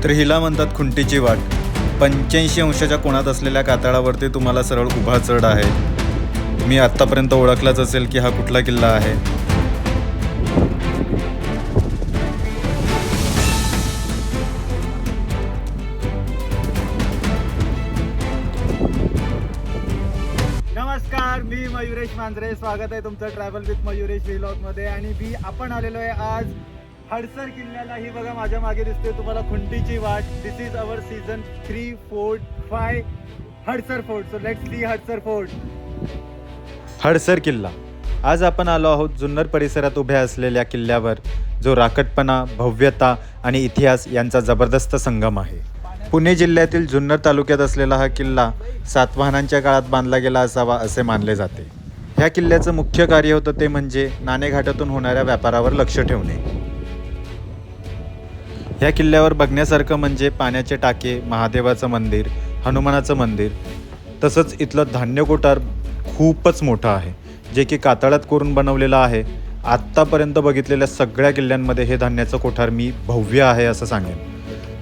तर हिला म्हणतात खुंटीची वाट. 85 अंशाच्या कोणात असलेल्या कातळावरती तुम्हाला सरळ उभा चढ आहे. मी आत्तापर्यंत ओळखलाच असेल की हा कुठला किल्ला आहे. नमस्कार, मी मयुरेश मांजरे. स्वागत आहे तुमचं ट्रॅव्हल विथ मयुरेश व्लॉगमध्ये. आणि आपण आलेलो आहे आज हडसर किल्ल्याला. ही बघा माझ्या मागे दिसते तुम्हाला खुंटीची वाट. This is our season 3, 4, 5 Hadsar fort. So let's see Hadsar fort. Hadsar किल्ला. आज आपण आलो आहोत जुन्नर परिसरात उभ्या असलेल्या किल्ल्यावर, जो राकटपणा, भव्यता आणि इतिहास यांचा जबरदस्त संगम आहे. पुणे जिल्ह्यातील जुन्नर तालुक्यात असलेला हा किल्ला सातवाहनांच्या काळात बांधला गेला असावा असे मानले जाते. ह्या किल्ल्याचं मुख्य कार्य होतं ते म्हणजे नाणेघाटातून होणाऱ्या व्यापारावर लक्ष ठेवणे. ह्या किल्ल्यावर बघण्यासारखं म्हणजे पाण्याचे टाके, महादेवाचं मंदिर, हनुमानाचं मंदिर, तसंच इथलं धान्य कोठार खूपच मोठं आहे, जे की कातळात कोरून बनवलेलं आहे. आत्तापर्यंत बघितलेल्या सगळ्या किल्ल्यांमध्ये हे धान्याचं कोठार मी भव्य आहे असं सांगेन.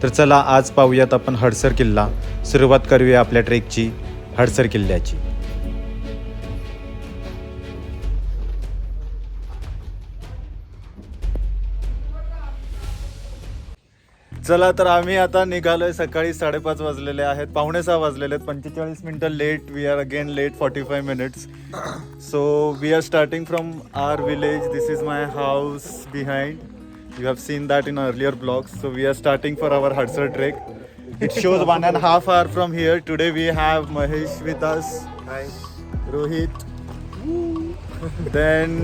तर चला आज पाहूयात आपण हडसर किल्ला. सुरुवात करूया आपल्या ट्रेकची हडसर किल्ल्याची. चला तर आम्ही आता निघालोय. सकाळी 5:30 वाजलेले आहेत, 5:45 वाजलेले आहेत. 45 मिनिटं late. We are again late 45 minutes. So we are starting from our village. This is my house behind. You have seen that in earlier vlogs. So we are starting for our Hadsar trek. It shows 1.5 hours from here. Today we have Mahesh with us. Hi. Rohit. Then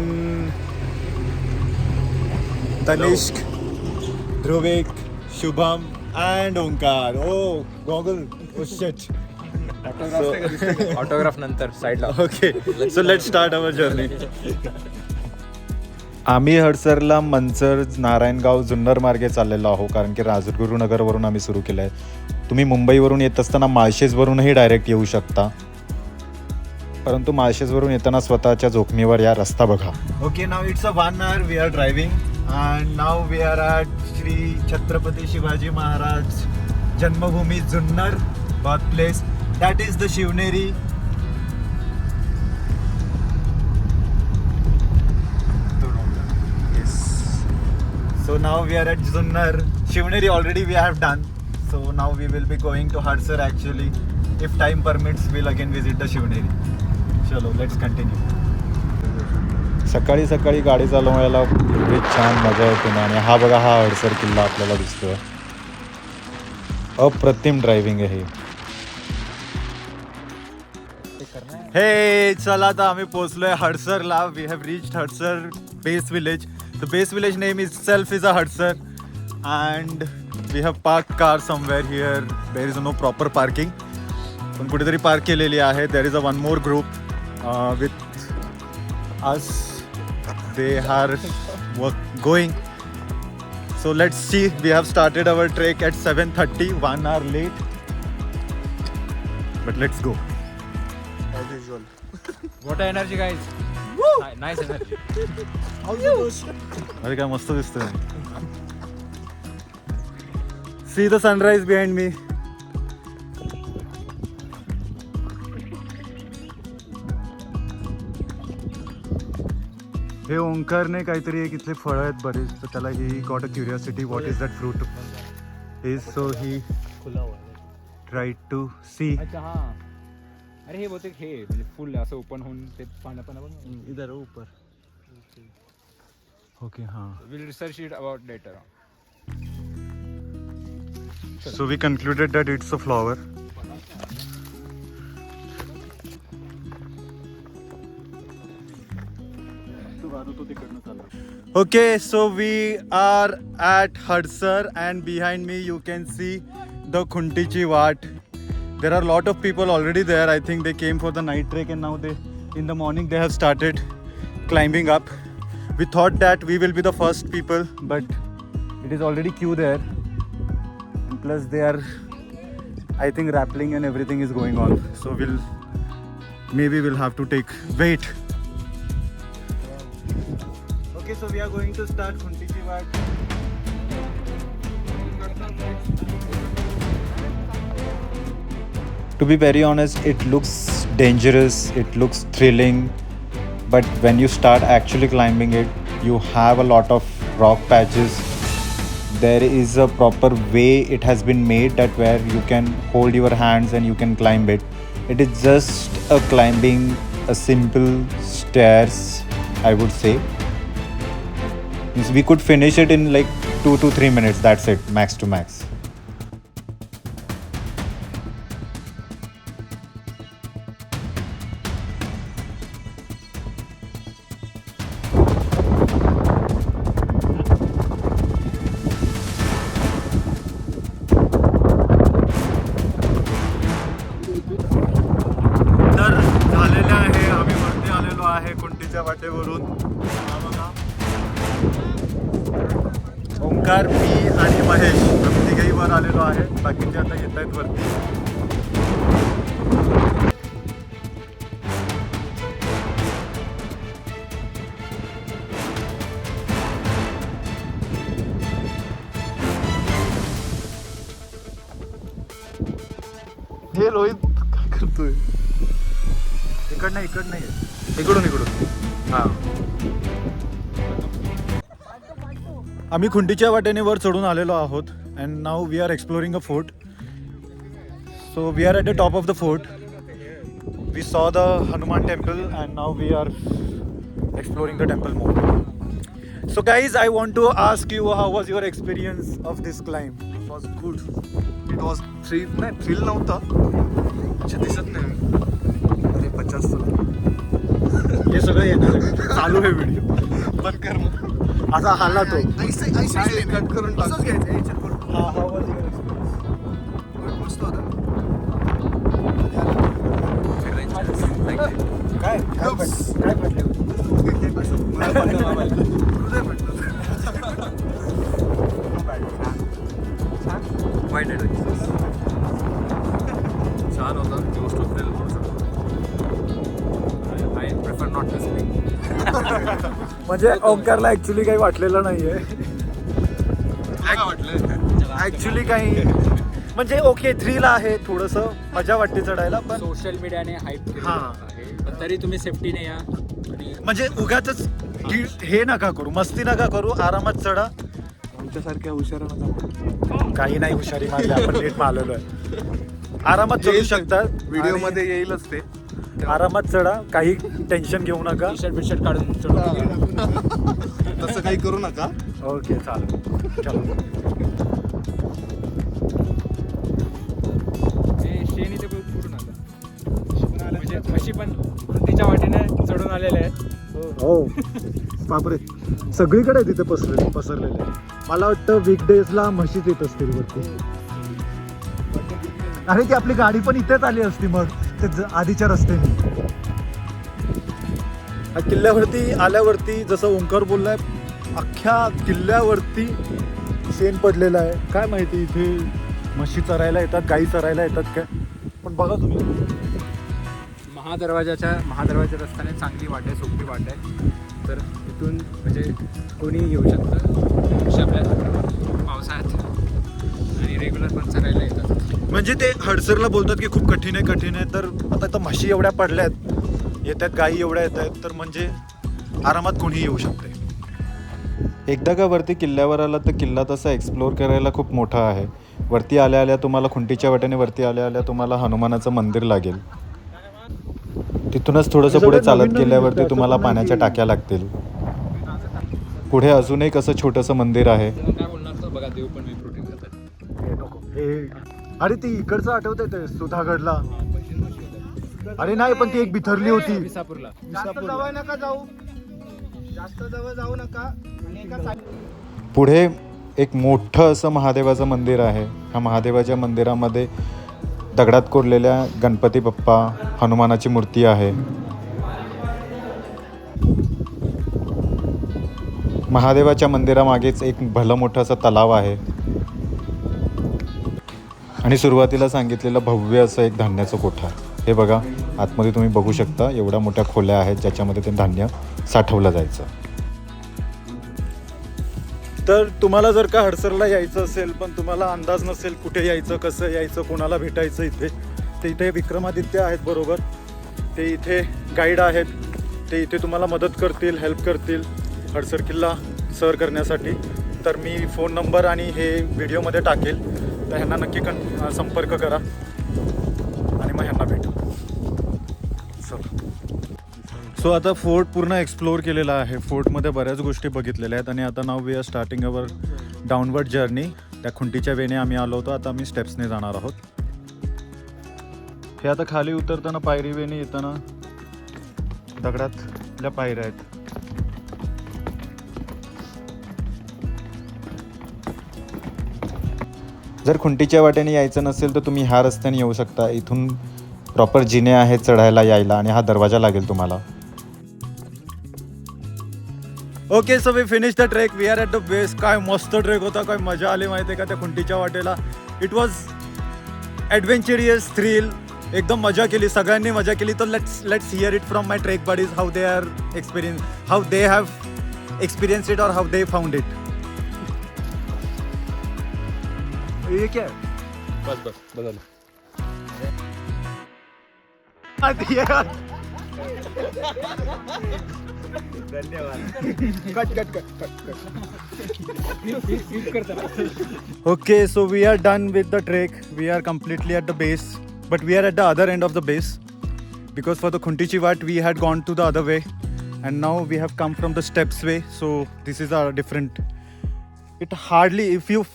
Tanishk, Dhruvik, Shubham and Onkar. Oh, goggle. Oh shit. Autograph नंतर साईडला. Okay. So let's start our journey. आम्ही हडसरला मंचर, नारायणगाव, जुन्नर मार्गे चाललेलो आहो, कारण की राजगुरुनगरवरून आम्ही सुरू केलं आहे. तुम्ही मुंबईवरून येत असताना माळशेजवरूनही डायरेक्ट येऊ शकता, परंतु माळशेजवरून येताना स्वतःच्या जोखमीवर या रस्ता बघा. Okay, now it's a 1 hour we are driving and now we are at Shri Chhatrapati Shivaji Maharaj जन्मभूमी Junnar, birth place. That is the Shivneri. So now we are at Junnar. Shivneri already we have done. So now we will be going to Hadsar actually. If time permits, we'll again visit the Shivneri. Chalo, let's continue. सकाळी सकाळी गाडी चालवायला एवढी छान मजा येते ना. आणि हा बघा, हा हडसर किल्ला आपल्याला दिसतोय. अप्रतिम ड्रायव्हिंग आहे. हे चला, आता आम्ही पोहोचलोय हडसरला. We have reached Hadsar base village. The base village name itself is a Hadsar, and we have parked car somewhere here. There is no proper parking. पण कुठेतरी पार्क केलेली आहे. There is a one more group with us. They are going. So let's see. We have started our trek at 7:30. 1 hour late, but let's go. As usual. What energy guys. Nice energy. अरे काय मस्त दिसतंय. See the sunrise behind me. हे ओंकारने काहीतरी एक इथले फळं आहेत बरेच, तर त्याला he got a curiosity what is that fruit is. So he try to see. अच्छा हा. अरे हे बहुतेक हे म्हणजे फुल असं ओपन होऊन ते पाण्या पण इधर ऊपर. ओके, हां. Will research it about later. So we concluded that it's a flower. Okay, so we are at Hadsar and behind me you can see the Khuntichi Wat. There are a lot of people already there. I think they came for the night trek and now in the morning they have started climbing up. We thought that we will be the first people, but it is already queue there. And plus they are, I think, rappelling and everything is going on. So we'll have to wait. Okay, so we are going to start Khuntichi Wat. To be very honest, it looks dangerous, it looks thrilling, but when you start actually climbing it, you have a lot of rock patches. There is a proper way it has been made that where you can hold your hands and you can climb it. It is just a climbing a simple stairs, I would say. Means we could finish it in like 2 to 3 minutes, that's it, max to max. तर झालेले आहे, आम्ही वरती आलेलो आहे कुंटीच्या वाटेवरून. हा बघा, ओंकार, मी आणि महेश आम्ही तिघेही वर आलेलो आहे. बाकीचे आता येत आहेत वरती. हे रोहित काय करतोय? इकडनं इकडून हा. आम्ही खुंटीच्या वाटेने वर चढून आलेलो आहोत. And now we are exploring a fort. So we are at the top of the fort. We saw the Hanuman temple and now we are exploring the temple more. So guys, I want to ask you, how was your experience of this climb? It was good. It was thrill नव्हता. अच्छा दिसत नाही. अरे 50. हे सगळं येणार आहे. चालू आहे व्हिडिओ. बंद कर मग. असा हाला तो. ऐसे कट करून टाक. असंच घ्यायचं. हे चल करून. हा, how was your experience? मस्त होता. काय म्हटलं? मला हृदय म्हटलं. वाईट आहे. छान होता. क्लोज टू थ्रिल म्हणू शकतो. I prefer not to speak. म्हणजे ओंकारला ॲक्च्युली काही वाटलेलं नाहीये. काय वाटलं? ॲक्च्युली काही म्हणजे ओके, थ्रिल आहे, थोडंसं मजा वाटते चढायला, पण सोशल मीडियाने हाईप हां. आहे, पण तरी तुम्ही सेफ्टीने या. आणि म्हणजे उगाचच हे नका करू, मस्ती नका करू, आरामात चढा. आमच्यासारख्या हुशारांना काही नाही हुशारी मारली, आपण नीट मारलेलो आहे. आरामात चढू शकतात. व्हिडिओ मध्ये येईलच ते. आरामात चढा, काही टेन्शन घेऊ नका. टी शर्ट बिशर्ट काढून चढून तसं काही करू नका. ओके, चालेल. चलो. शेणी ते पुढून आता म्हणजे म्हशी पण तिच्या वाटेने चढून आलेल्या आहेत. हो बापरे, सगळीकडे तिथे पसरलेले. मला वाटतं वीकडेजला म्हशीच येत असतील वरती. अरे ती आपली गाडी पण इथेच आली असती मग ते आधीच्या रस्त्याने. किल्ल्यावरती आल्यावरती जसं ओंकार बोललाय, अख्ख्या किल्ल्यावरती शेण पडलेलं आहे. काय माहिती इथे म्हशी चरायला येतात, गाई चरायला येतात काय, पण बघा तुम्ही. महादरवाजाच्या रस्त्याने चांगली वाट आहे, सोपी वाट आहे. तर इथून म्हणजे कोणी येऊ शकतं अशा आपल्या पावसाळ्यात, आणि रेग्युलर पण चरायला येतात. म्हणजे ते हडसरला बोलतात की खूप कठीण आहे. तर आता तर म्हशी एवढ्या पडल्यात, येतात गाई एवढ्या येत आहेत, तर म्हणजे आरामात कोणी येऊ शकते. एकदा का वरती किल्ल्यावर आला तर किल्ला तसा एक्सप्लोर करायला खूप मोठा आहे. वरती आल्या आल्या तुम्हाला खुंटीच्या वाटेने वरती आल्या आल्या तुम्हाला हनुमानाचं मंदिर लागेल. तिथूनच थोडंसं पुढे चालत गेल्यावरती तुम्हाला पाण्याच्या टाक्या लागतील. पुढे अजून एक असं छोटंसं मंदिर आहे. काय बोलणार तर बघा, देव पण प्रोटीन करतात. अरे ती इकडचं आठवतंय ते सुधागडला. अरे नाही, पण ती एक बिथरली होती. विसापूरला. जास्त जवळ जाऊ नका. पुढे एक मोठं असं महादेवाचं मंदिर आहे. ह्या महादेवाच्या मंदिरामध्ये दगडात कोरलेल्या गणपती बाप्पा, हनुमानाची मूर्ती आहे. महादेवाच्या मंदिरामागेच एक भलं मोठं असं तलाव आहे. आणि सुरुवातीला सांगितलेलं भव्य असं एक धान्याचं कोठा. हे बघा, आतमध्ये तुम्ही बघू शकता एवढ्या मोठ्या खोल्या आहेत ज्याच्यामध्ये ते धान्य साठवलं जायचं. तर तुम्हाला जर का हडसरला यायचं असेल, पण तुम्हाला अंदाज नसेल कुठे यायचं, कसं यायचं, कोणाला भेटायचं इथे, ते इथे विक्रमादित्य आहेत बरोबर, ते इथे गाईड आहेत, ते इथे तुम्हाला मदत करतील, हेल्प करतील हडसर किल्ला सर करण्यासाठी. तर मी फोन नंबर आणि हे व्हिडिओमध्ये टाकेल, तर ह्यांना नक्की संपर्क करा आणि मग ह्यांना भेटू. सो आता फोर्ट पूर्ण एक्सप्लोअर केलेला आहे. फोर्टमध्ये बऱ्याच गोष्टी बघितलेल्या आहेत आणि आता now we are starting our downward journey. त्या खुंटीच्या वेने आम्ही आलो होतो, आता आम्ही स्टेप्सने जाणार आहोत. हे आता खाली उतरताना पायरी वेने येताना दगडातल्या पायऱ्या आहेत. जर खुंटीच्या वाटेने यायचं नसेल तर तुम्ही ह्या रस्त्याने येऊ शकता. इथून प्रॉपर जिने आहेत चढायला यायला आणि हा दरवाजा लागेल तुम्हाला. Okay, so we finish the trek. We are at the base. काय मस्त ट्रेक होता, काय मजा आली माहिती आहे का त्या खुंटीच्या वाटेला. इट वॉज ॲडव्हेंचरियस, थ्रिल, एकदम मजा केली, सगळ्यांनी मजा केली. तर let's hear it from my trek buddies, how they are experience, how they have experience it और हाऊ दे फाउंड इट. ये क्या है? बस बदल. Okay, so we are done with the trek. We are completely at the base, but we are at the other end of the base because for the Khuntichi Wat we had gone to the other way, and now we have come from the steps way. So this is our different. It hardly, if you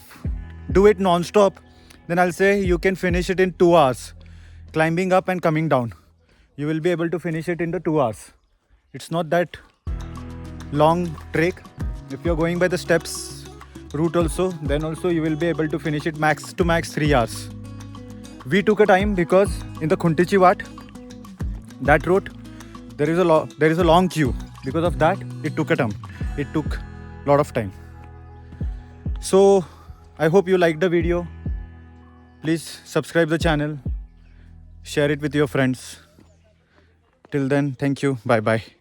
do it non-stop, then I'll say you can finish it in 2 hours, climbing up and coming down. You will be able to finish it in the 2 hours. It's not that long trek. If you're going by the steps route also, then also you will be able to finish it max to max 3 hours. We took a time because in the Khuntichi Wat, that route, there is a long queue. Because of that, it took a time. It took a lot of time. So I hope you liked the video. Please subscribe the channel, share it with your friends. Till then, thank you. Bye bye.